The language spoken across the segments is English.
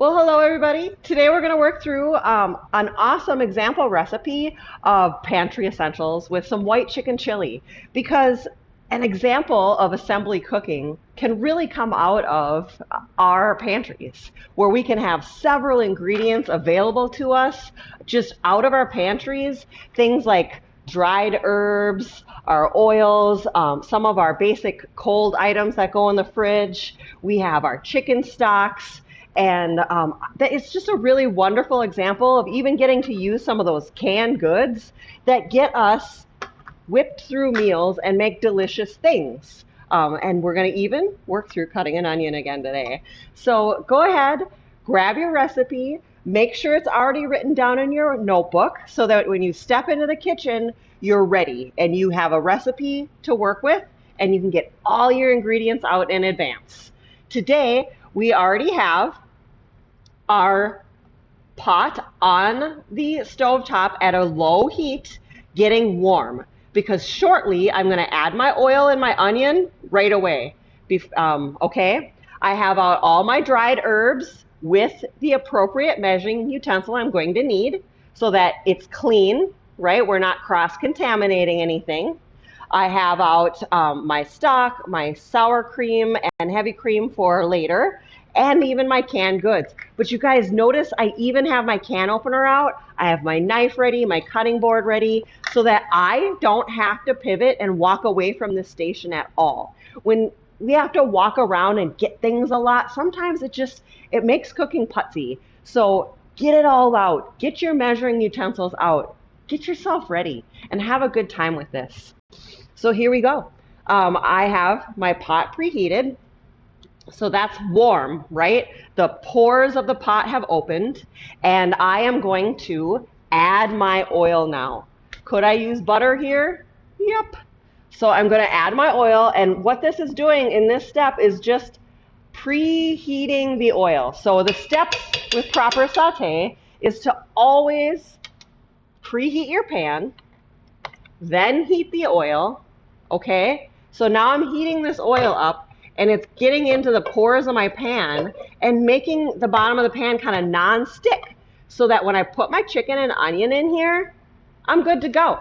Well, hello everybody. Today we're going to work through an awesome example recipe of pantry essentials with some white chicken chili, because an example of assembly cooking can really come out of our pantries, where we can have several ingredients available to us just out of our pantries, things like dried herbs, our oils, some of our basic cold items that go in the fridge. We have our chicken stocks. And it's just a really wonderful example of even getting to use some of those canned goods that get us whipped through meals and make delicious things. And we're going to even work through cutting an onion again today. So go ahead, grab your recipe, make sure it's already written down in your notebook so that when you step into the kitchen, you're ready and you have a recipe to work with and you can get all your ingredients out in advance. Today, we already have our pot on the stovetop at a low heat getting warm, because shortly I'm going to add my oil and my onion right away. Okay, I have out all my dried herbs with the appropriate measuring utensil I'm going to need so that it's clean, right? We're not cross-contaminating anything. I have out my stock, my sour cream and heavy cream for later, and even my canned goods. But you guys notice I even have my can opener out. I have my knife ready, my cutting board ready, so that I don't have to pivot and walk away from this station at all. When we have to walk around and get things a lot, sometimes it makes cooking putsy. So get it all out. Get your measuring utensils out. Get yourself ready and have a good time with this. So here we go. I have my pot preheated. So that's warm, right? The pores of the pot have opened, and I am going to add my oil now. Could I use butter here? Yep. So I'm going to add my oil, and what this is doing in this step is just preheating the oil. So the steps with proper saute is to always preheat your pan, then heat the oil, okay? So now I'm heating this oil up, and it's getting into the pores of my pan and making the bottom of the pan kind of non-stick, so that when I put my chicken and onion in here, I'm good to go.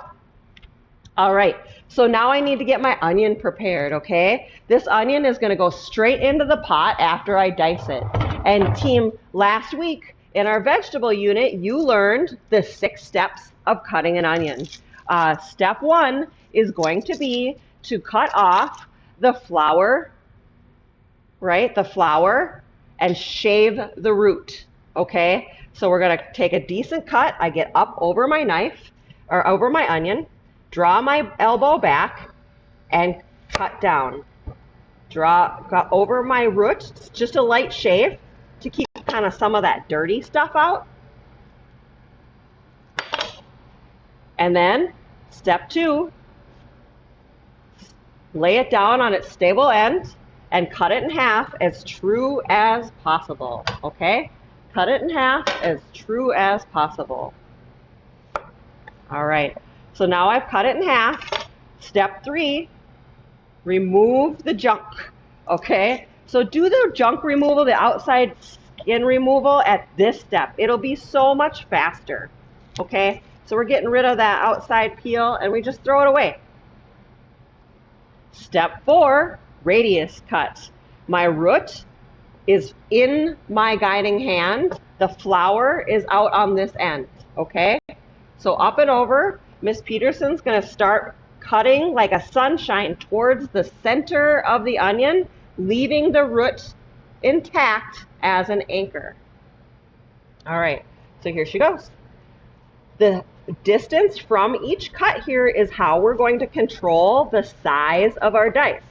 All right, so now I need to get my onion prepared, okay? This onion is gonna go straight into the pot after I dice it. And team, last week in our vegetable unit, you learned the 6 steps of cutting an onion. Step 1 is going to be to cut off the flower, right? The flower, and shave the root, okay? So we're gonna take a decent cut. I get up over my knife, or over my onion, draw my elbow back, and cut down. Got over my root, just a light shave to keep kind of some of that dirty stuff out. And then, step 2, lay it down on its stable end and cut it in half as true as possible, okay? Cut it in half as true as possible. All right, so now I've cut it in half. Step 3, remove the junk, okay? So do the junk removal, the outside skin removal at this step. It'll be so much faster, okay? So we're getting rid of that outside peel and we just throw it away. Step 4, radius cut. My root is in my guiding hand. The flower is out on this end, okay? So up and over, Miss Peterson's gonna start cutting like a sunshine towards the center of the onion, leaving the root intact as an anchor. All right, so here she goes. The distance from each cut here is how we're going to control the size of our dice.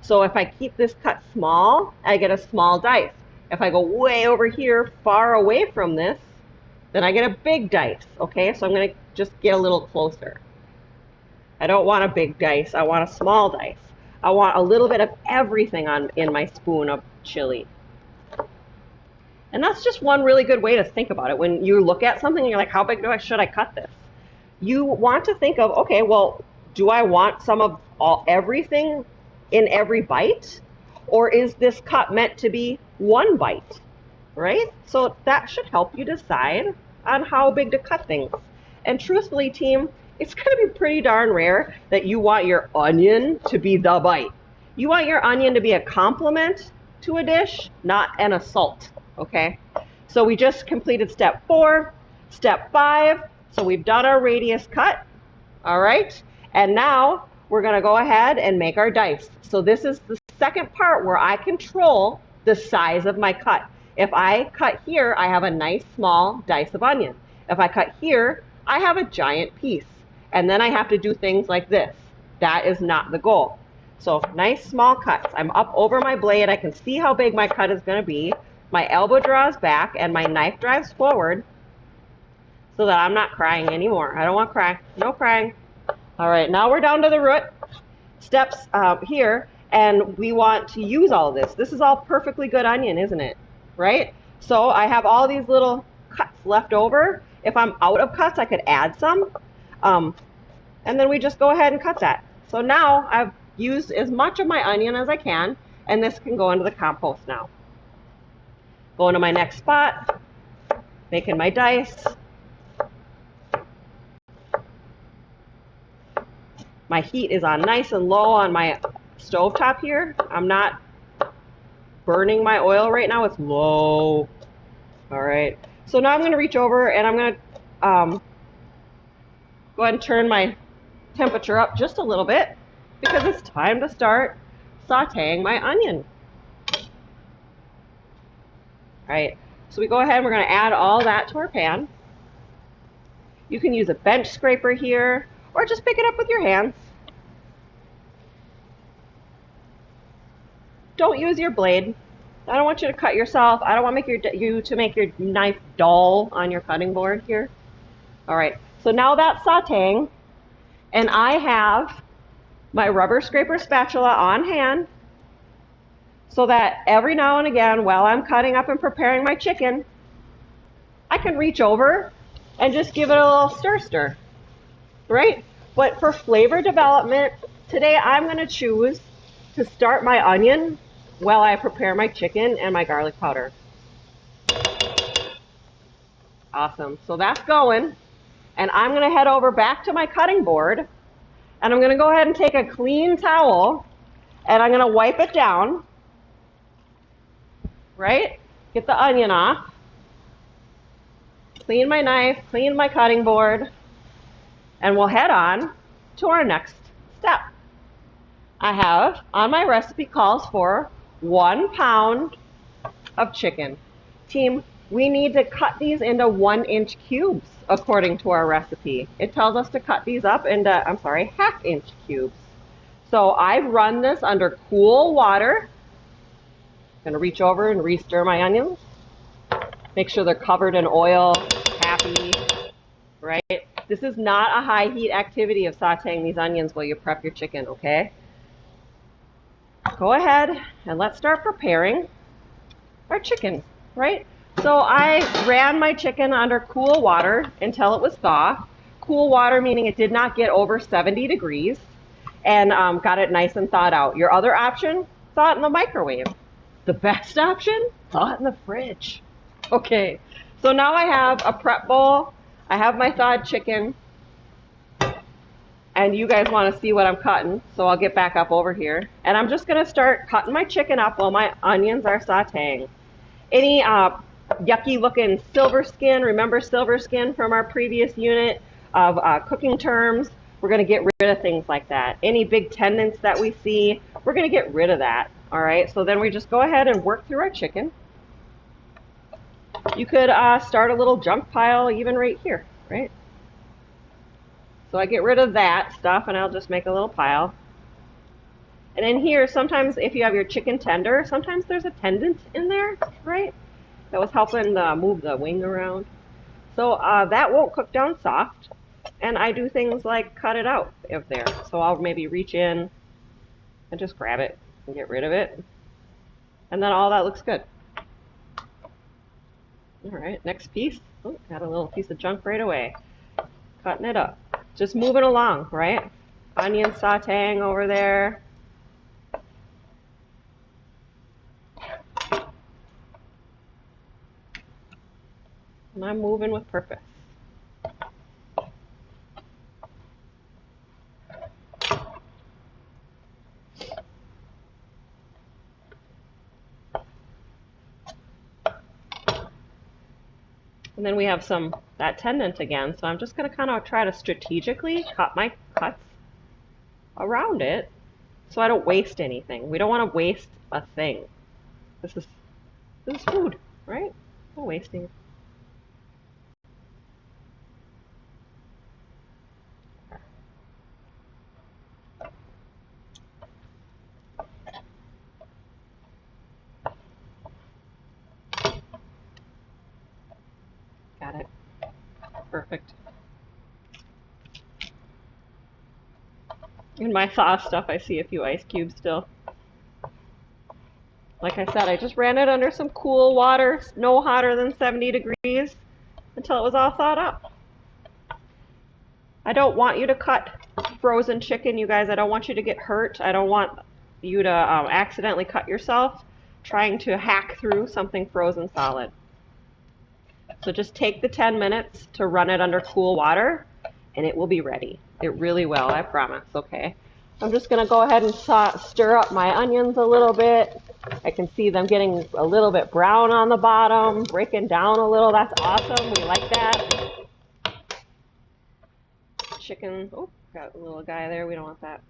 So if I keep this cut small, I get a small dice. If I go way over here, far away from this, then I get a big dice, okay? So I'm gonna just get a little closer. I don't want a big dice, I want a small dice. I want a little bit of everything in my spoon of chili. And that's just one really good way to think about it. When you look at something and you're like, how big should I cut this? You want to think of, okay, well, do I want some of everything in every bite? Or is this cut meant to be one bite? right? So that should help you decide on how big to cut things. And truthfully, team, it's going to be pretty darn rare that you want your onion to be the bite. You want your onion to be a complement to a dish, not an assault, okay? So we just completed step 4, step 5. So we've done our radius cut, all right? And now we're going to go ahead and make our dice. So this is the second part where I control the size of my cut. If I cut here, I have a nice small dice of onion. If I cut here, I have a giant piece. And then I have to do things like this. That is not the goal. So nice small cuts. I'm up over my blade. I can see how big my cut is going to be. My elbow draws back and my knife drives forward so that I'm not crying anymore. I don't want to cry. No crying. All right, now we're down to the root steps here, and we want to use all of this. This is all perfectly good onion, isn't it? Right? So I have all these little cuts left over. If I'm out of cuts, I could add some. And then we just go ahead and cut that. So now I've used as much of my onion as I can, and this can go into the compost now. Going to my next spot, making my dice. My heat is on nice and low on my stovetop here. I'm not burning my oil right now. It's low. All right. So now I'm going to reach over and I'm going to go ahead and turn my temperature up just a little bit because it's time to start sauteing my onion. All right. So we go ahead and we're going to add all that to our pan. You can use a bench scraper here or just pick it up with your hands. Don't use your blade. I don't want you to cut yourself. I don't want you to make your knife dull on your cutting board here. All right, so now that's sauteing, and I have my rubber scraper spatula on hand so that every now and again while I'm cutting up and preparing my chicken, I can reach over and just give it a little stir, right? But for flavor development, today I'm going to choose to start my onion while I prepare my chicken and my garlic powder. Awesome. So that's going. And I'm going to head over back to my cutting board. And I'm going to go ahead and take a clean towel. And I'm going to wipe it down. Right? Get the onion off. Clean my knife. Clean my cutting board. And we'll head on to our next step. I have, on my recipe calls for 1 pound of chicken. Team, we need to cut these into 1-inch cubes according to our recipe. It tells us to cut these up into, 1/2-inch cubes. So I've run this under cool water. I'm going to reach over and re-stir my onions. Make sure they're covered in oil, happy, right? This is not a high heat activity of sauteing these onions while you prep your chicken, okay? Go ahead and let's start preparing our chicken, right? So I ran my chicken under cool water until it was thaw. Cool water meaning it did not get over 70 degrees and got it nice and thawed out. Your other option, thaw it in the microwave. The best option, thaw it in the fridge. Okay, so now I have a prep bowl. I have my thawed chicken. And you guys want to see what I'm cutting, so I'll get back up over here. And I'm just going to start cutting my chicken up while my onions are sauteing. Any yucky looking silver skin, remember silver skin from our previous unit of cooking terms? We're going to get rid of things like that. Any big tendons that we see, we're going to get rid of that. All right, so then we just go ahead and work through our chicken. You could start a little junk pile even right here, right? So I get rid of that stuff and I'll just make a little pile. And in here, sometimes if you have your chicken tender, sometimes there's a tendon in there, right? That was helping move the wing around. So that won't cook down soft. And I do things like cut it out of there. So I'll maybe reach in and just grab it and get rid of it. And then all that looks good. All right, next piece. Oh, got a little piece of junk right away. Cutting it up. Just moving along, right? Onion sauteing over there. And I'm moving with purpose. And then we have that tendon again, so I'm just going to kind of try to strategically cut my cuts around it so I don't waste anything. We don't want to waste a thing. This is food, right? No wasting. Got it. Perfect. In my sauce stuff, I see a few ice cubes still. Like I said, I just ran it under some cool water, no hotter than 70 degrees, until it was all thawed up. I don't want you to cut frozen chicken, you guys. I don't want you to get hurt. I don't want you to accidentally cut yourself trying to hack through something frozen solid. So just take the 10 minutes to run it under cool water, and it will be ready. It really will, I promise, okay? I'm just going to go ahead and stir up my onions a little bit. I can see them getting a little bit brown on the bottom, breaking down a little. That's awesome. We like that. Chicken. Oh, got a little guy there. We don't want that.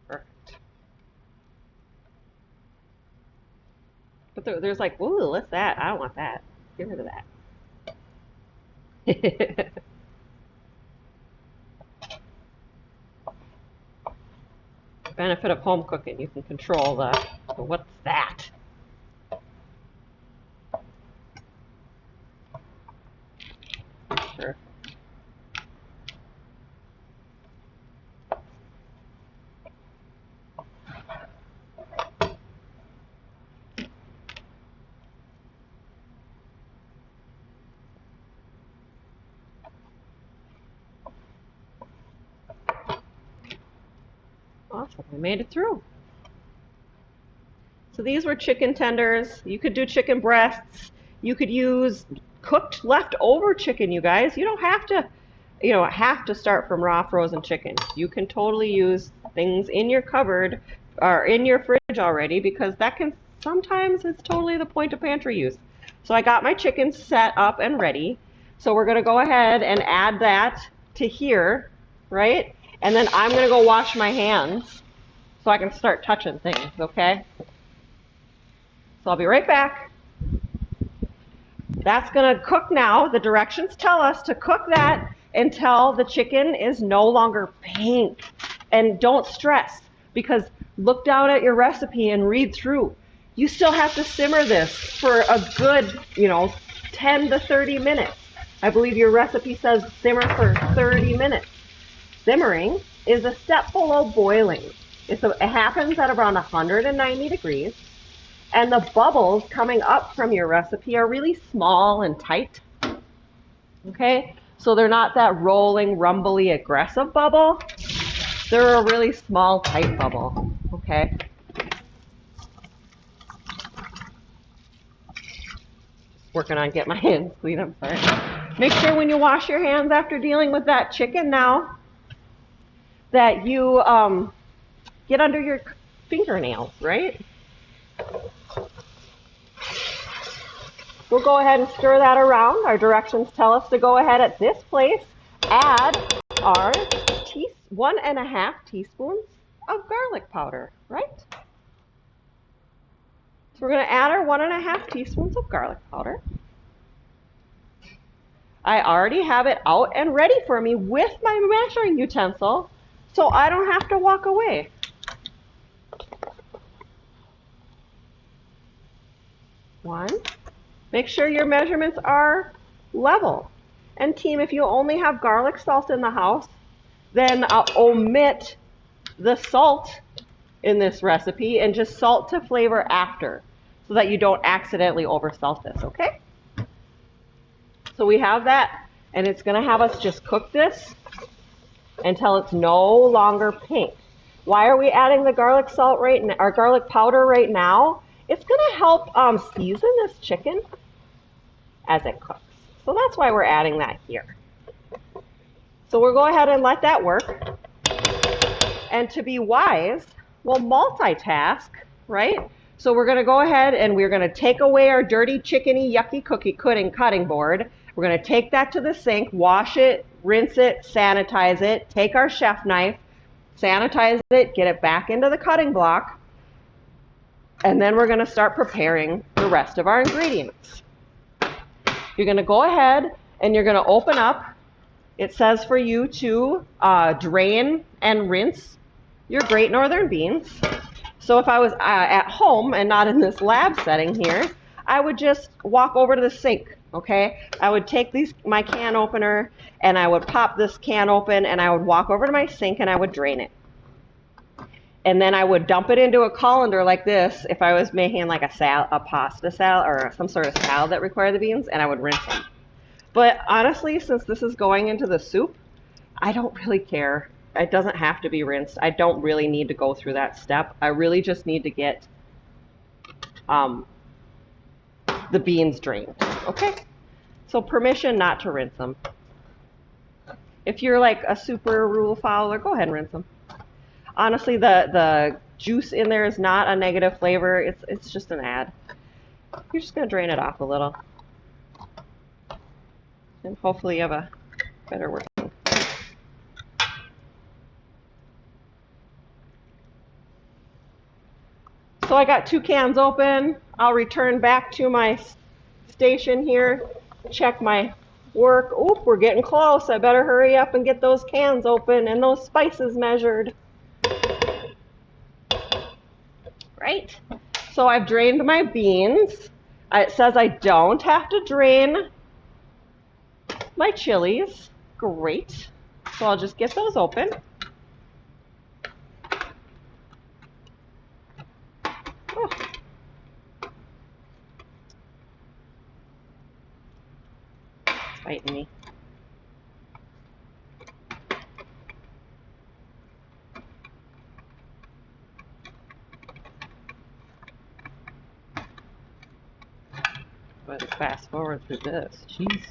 Perfect. But there's like, ooh, what's that? I don't want that. Get rid of that. Benefit of home cooking, you can control the what's that? Sure. Awesome, we made it through. So these were chicken tenders. You could do chicken breasts. You could use cooked leftover chicken, you guys. You don't have to start from raw frozen chicken. You can totally use things in your cupboard or in your fridge already, because that can sometimes it's totally the point of pantry use. So I got my chicken set up and ready. So we're going to go ahead and add that to here, right? And then I'm going to go wash my hands so I can start touching things, okay? So I'll be right back. That's going to cook now. The directions tell us to cook that until the chicken is no longer pink. And don't stress, because look down at your recipe and read through. You still have to simmer this for a good, 10 to 30 minutes. I believe your recipe says simmer for 30 minutes. Simmering is a step below boiling. It happens at around 190 degrees, and the bubbles coming up from your recipe are really small and tight. Okay, so they're not that rolling, rumbly, aggressive bubble. They're a really small, tight bubble. Okay. Working on getting my hands clean. I'm sorry. Make sure when you wash your hands after dealing with that chicken now, that you get under your fingernails, right? We'll go ahead and stir that around. Our directions tell us to go ahead at this place, add our 1.5 teaspoons of garlic powder, right? So we're going to add our 1.5 teaspoons of garlic powder. I already have it out and ready for me with my measuring utensil, so I don't have to walk away. One. Make sure your measurements are level. And team, if you only have garlic salt in the house, then omit the salt in this recipe and just salt to flavor after, so that you don't accidentally oversalt this, okay? So we have that, and it's going to have us just cook this until it's no longer pink. Why are we adding the garlic salt right now, or garlic powder right now? It's gonna help season this chicken as it cooks. So that's why we're adding that here. So we'll go ahead and let that work. And to be wise, we'll multitask, right? So we're gonna go ahead and we're gonna take away our dirty, chickeny, yucky cutting board. We're gonna take that to the sink, wash it, rinse it, sanitize it, take our chef knife, sanitize it, get it back into the cutting block, and then we're gonna start preparing the rest of our ingredients. You're gonna go ahead and you're gonna open up. It says for you to drain and rinse your Great Northern beans. So if I was at home and not in this lab setting here, I would just walk over to the sink, okay? I would take my can opener and I would pop this can open and I would walk over to my sink and I would drain it. And then I would dump it into a colander like this if I was making like a pasta salad or some sort of salad that required the beans, and I would rinse them. But honestly, since this is going into the soup, I don't really care. It doesn't have to be rinsed. I don't really need to go through that step. I really just need to get the beans drained, okay? So permission not to rinse them. If you're like a super rule follower, go ahead and rinse them. Honestly, the juice in there is not a negative flavor. It's just an add. You're just gonna drain it off a little. And hopefully you have a better working. So I got 2 cans open. I'll return back to my station here, check my work. Oop, we're getting close. I better hurry up and get those cans open and those spices measured. Right? So I've drained my beans. It says I don't have to drain my chilies. Great. So I'll just get those open. Oh. It's biting me. Let's fast forward through this. Jeez.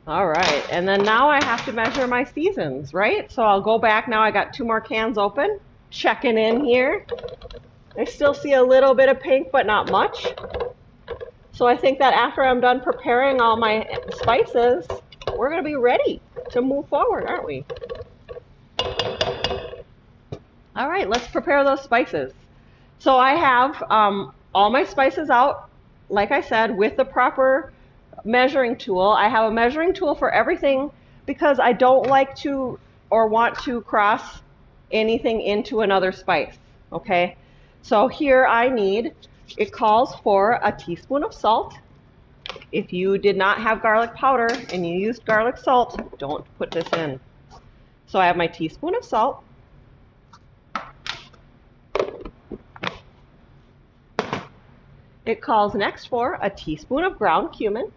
All right, and then now I have to measure my seasons, right? So I'll go back now. I got 2 more cans open. Checking in here. I still see a little bit of pink, but not much. So I think that after I'm done preparing all my spices, we're going to be ready to move forward, aren't we? All right, let's prepare those spices. So I have all my spices out, like I said, with the proper measuring tool. I have a measuring tool for everything because I don't like to or want to cross anything into another spice, okay? So here it calls for a teaspoon of salt. If you did not have garlic powder and you used garlic salt, don't put this in. So I have my teaspoon of salt. It calls next for a teaspoon of ground cumin.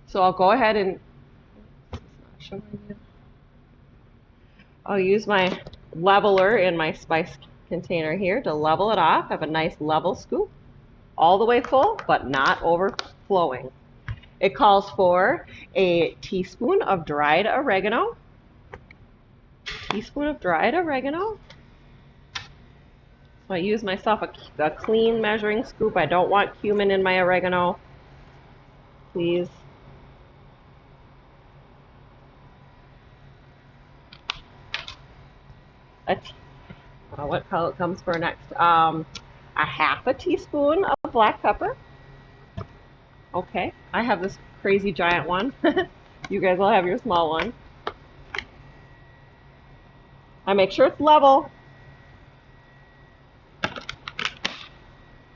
So I'll go ahead and I'll use my leveler in my spice container here to level it off. I have a nice level scoop, all the way full, but not overflowing. It calls for a teaspoon of dried oregano. Teaspoon of dried oregano. So I use myself a clean measuring scoop. I don't want cumin in my oregano. Please. What color comes for next? A half a teaspoon of black pepper. Okay, I have this crazy giant one. You guys will have your small one. I make sure it's level.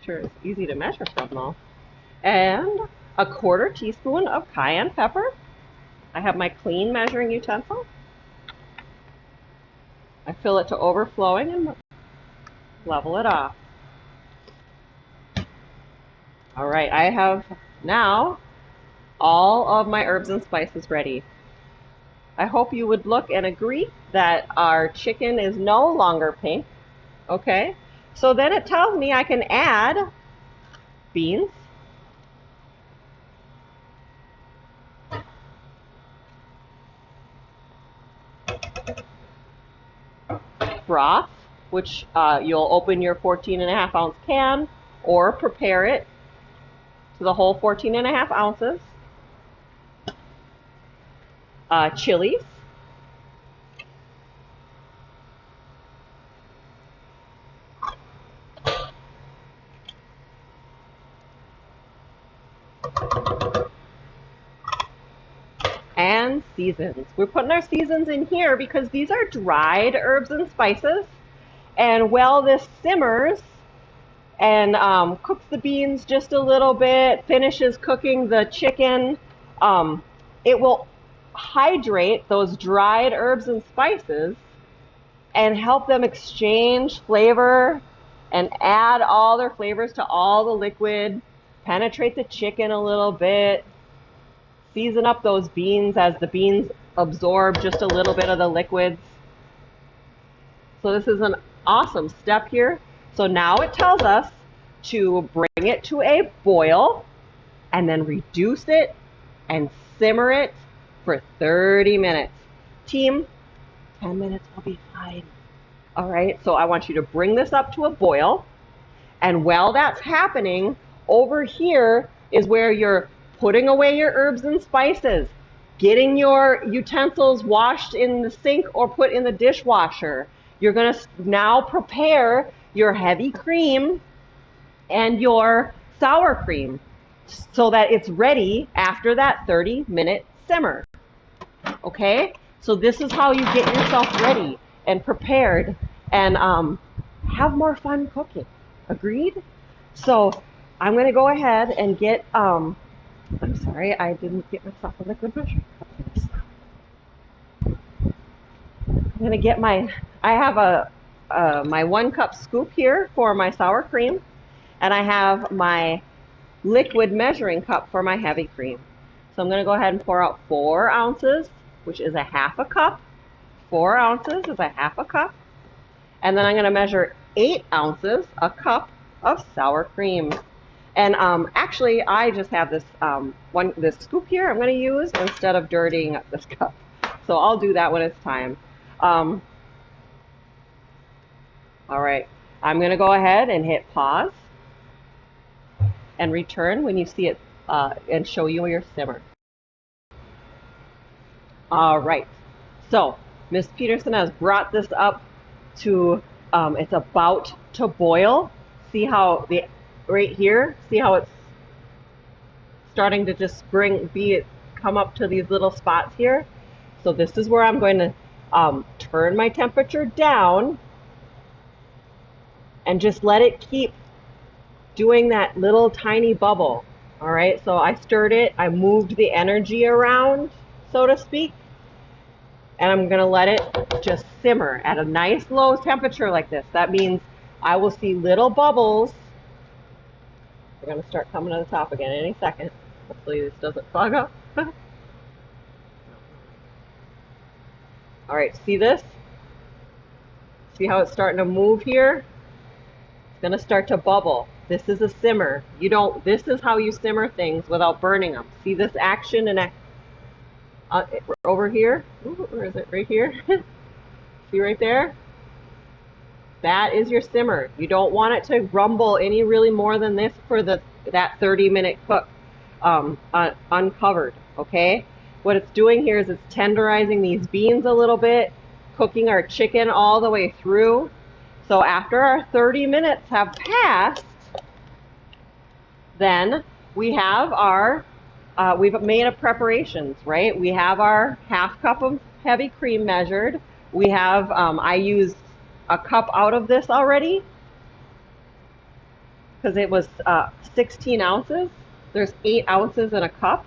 Sure, it's easy to measure from though. And a 1/4 teaspoon of cayenne pepper. I have my clean measuring utensil. I fill it to overflowing and level it off. All right, I have now all of my herbs and spices ready. I hope you would look and agree that our chicken is no longer pink. Okay, so then it tells me I can add beans, broth, which you'll open your 14.5 ounce can or prepare it to the whole 14.5 ounces, chilies, and seasons. We're putting our seasons in here because these are dried herbs and spices. And while this simmers and cooks the beans just a little bit, finishes cooking the chicken, it will hydrate those dried herbs and spices and help them exchange flavor and add all their flavors to all the liquid, penetrate the chicken a little bit, season up those beans as the beans absorb just a little bit of the liquids. So this is an awesome step here. So now it tells us to bring it to a boil and then reduce it and simmer it for 30 minutes. Team, 10 minutes will be fine. All right, so I want you to bring this up to a boil. And while that's happening, over here is where you're putting away your herbs and spices, getting your utensils washed in the sink or put in the dishwasher. You're going to now prepare your heavy cream and your sour cream so that it's ready after that 30-minute simmer. Okay? So this is how you get yourself ready and prepared and have more fun cooking. Agreed? So I'm going to go ahead and get, I'm sorry, I didn't get myself a liquid measuring cup for this. I'm going to get I have my 1 cup scoop here for my sour cream, and I have my liquid measuring cup for my heavy cream. So I'm going to go ahead and pour out 4 ounces, which is a 1/2 cup. 4 ounces is a 1/2 cup. And then I'm going to measure 8 ounces, a cup of sour cream. And actually, I just have this this scoop here I'm going to use instead of dirtying up this cup. So I'll do that when it's time. All right, I'm going to go ahead and hit pause and return when you see it and show you your simmer. All right, so Miss Peterson has brought this up to, it's about to boil. See how right here, see how it's starting to just come up to these little spots here. So this is where I'm going to turn my temperature down and just let it keep doing that little tiny bubble. All right, so I stirred it, I moved the energy around, so to speak, and I'm gonna let it just simmer at a nice low temperature like this. That means I will see little bubbles. They're gonna start coming to the top again any second. Hopefully this doesn't clog up. All right, see this? See how it's starting to move here? It's gonna start to bubble. This is a simmer. This is how you simmer things without burning them. See this action and over here? Ooh, where is it? Right here? See right there? That is your simmer. You don't want it to rumble any really more than this for that 30-minute cook uncovered, okay? What it's doing here is it's tenderizing these beans a little bit, cooking our chicken all the way through. So after our 30 minutes have passed, then we have our, we've made a preparations, right? We have our 1/2 cup of heavy cream measured. We have, I used a cup out of this already because it was 16 ounces. There's 8 ounces in a cup.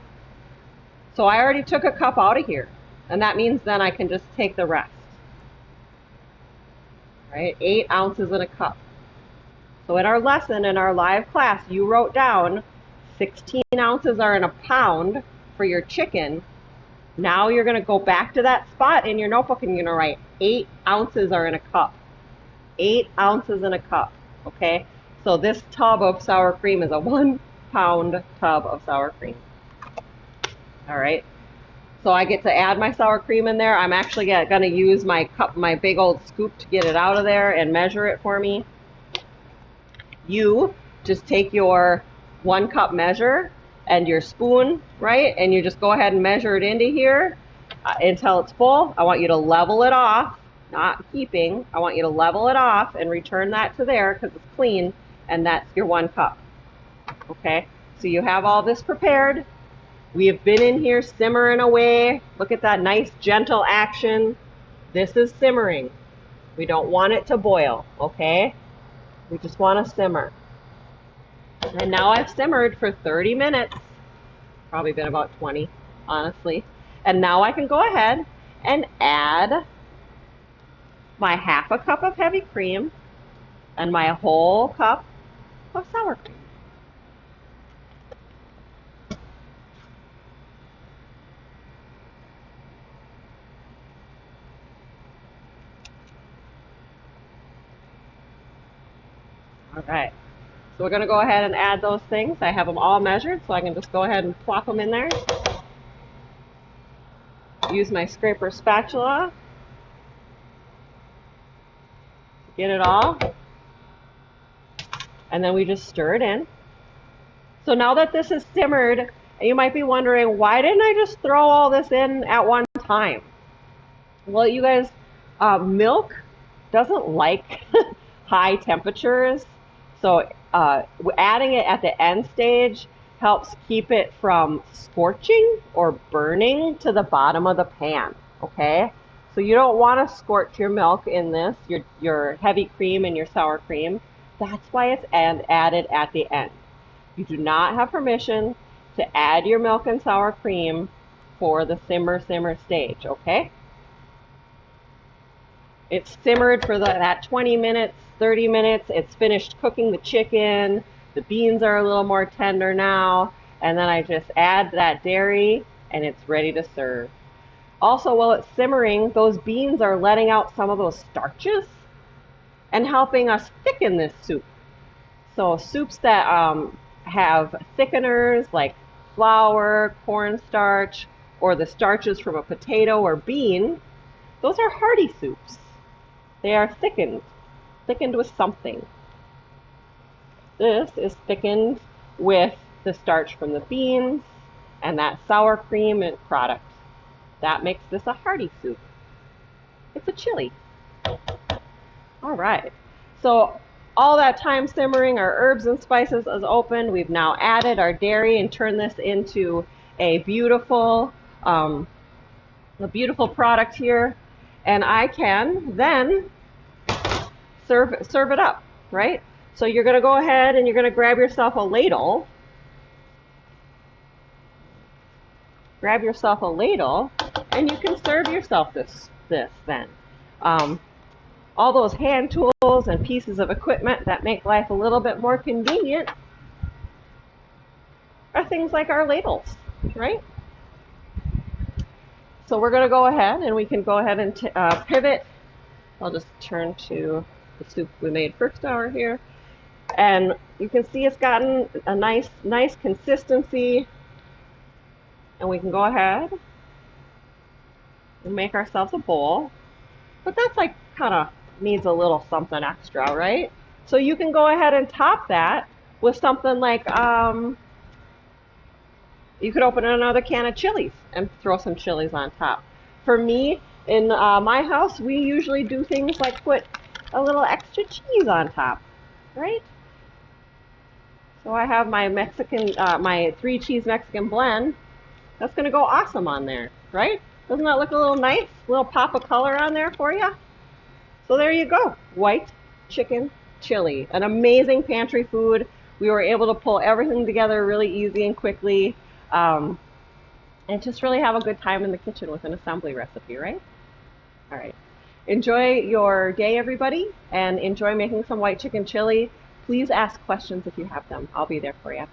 So I already took a cup out of here. And that means then I can just take the rest. Right? 8 ounces in a cup. So in our lesson, in our live class, you wrote down 16 ounces are in a pound for your chicken. Now you're going to go back to that spot in your notebook and you're going to write 8 ounces are in a cup. 8 ounces in a cup. Okay? So this tub of sour cream is a 1 pound tub of sour cream. All right? So I get to add my sour cream in there. I'm actually going to use my cup, my big old scoop to get it out of there and measure it for me. You just take your 1 cup measure and your spoon, right? And you just go ahead and measure it into here until it's full. I want you to level it off, not keeping. I want you to level it off and return that to there because it's clean, and that's your 1 cup. Okay? So you have all this prepared. We have been in here simmering away. Look at that nice gentle action. This is simmering. We don't want it to boil, okay? We just want to simmer. And now I've simmered for 30 minutes. Probably been about 20, honestly. And now I can go ahead and add my 1/2 cup of heavy cream and my whole cup of sour cream. All right, so we're going to go ahead and add those things. I have them all measured, so I can just go ahead and plop them in there. Use my scraper spatula. Get it all. And then we just stir it in. So now that this is simmered, you might be wondering, why didn't I just throw all this in at one time? Well, you guys, milk doesn't like high temperatures. So adding it at the end stage helps keep it from scorching or burning to the bottom of the pan, okay? So you don't want to scorch your milk in this, your heavy cream and your sour cream. That's why it's added at the end. You do not have permission to add your milk and sour cream for the simmer stage, okay? It's simmered for that 20 minutes, 30 minutes. It's finished cooking the chicken. The beans are a little more tender now. And then I just add that dairy and it's ready to serve. Also, while it's simmering, those beans are letting out some of those starches and helping us thicken this soup. So soups that have thickeners like flour, cornstarch, or the starches from a potato or bean, those are hearty soups. They are thickened with something. This is thickened with the starch from the beans and that sour cream and product. That makes this a hearty soup. It's a chili. All right. So all that time simmering, our herbs and spices is open. We've now added our dairy and turned this into a beautiful product here. And I can then serve it up, right? So you're going to go ahead and you're going to grab yourself a ladle. Grab yourself a ladle, and you can serve yourself this then. All those hand tools and pieces of equipment that make life a little bit more convenient are things like our ladles, right? So we're going to go ahead and we can go ahead and pivot. I'll just turn to the soup we made first hour here. And you can see it's gotten a nice consistency. And we can go ahead and make ourselves a bowl. But that's like kind of needs a little something extra, right? So you can go ahead and top that with something like, you could open another can of chilies and throw some chilies on top. For me, in my house, we usually do things like put a little extra cheese on top, right? So I have my my 3-cheese Mexican blend. That's going to go awesome on there, right? Doesn't that look a little nice? A little pop of color on there for you? So there you go. White chicken chili, an amazing pantry food. We were able to pull everything together really easy and quickly, um, and just really have a good time in the kitchen with an assembly recipe, right? All right. Enjoy your day, everybody, and enjoy making some white chicken chili. Please ask questions if you have them. I'll be there for you.